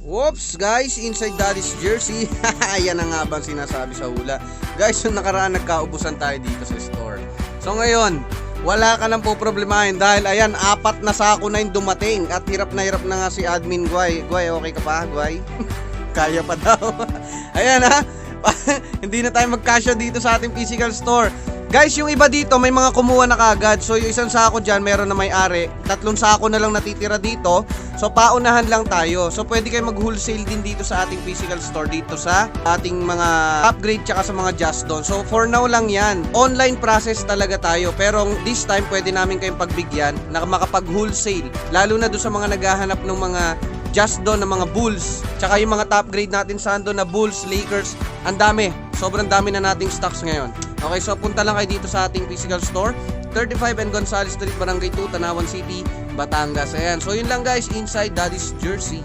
Whoops guys, inside Daddy's jersey. Yan ang nga bang sinasabi sa hula. Guys, yung nakaraan nagkaubusan tayo dito sa store. So ngayon, wala ka nang poproblemahin dahil ayan, 4 na sako na yung dumating. At hirap na nga si admin Guay. Guay, okay ka pa Guay? Kaya pa daw. Ayan ha, hindi na tayo magkasya dito sa ating physical store. Guys, yung iba dito may mga kumuha na kagad. So yung isang sako dyan meron na may-ari, 3 sako na lang natitira dito. So paunahan lang tayo. So pwede kayo mag-wholesale din dito sa ating physical store, dito sa ating mga upgrade tsaka sa mga just don. So for now lang yan, online process talaga tayo. Pero this time pwede namin kayong pagbigyan na makapag-wholesale, lalo na doon sa mga naghahanap ng mga just don ng mga Bulls, tsaka yung mga top grade natin sa ando na Bulls, Lakers. Ang dami, sobrang dami na nating stocks ngayon. Okay, so punta lang kayo dito sa ating physical store, 35 and Gonzales Street, Barangay 2, Tanawan City, Batangas. Ayan, so yun lang guys, inside Daddy's jersey.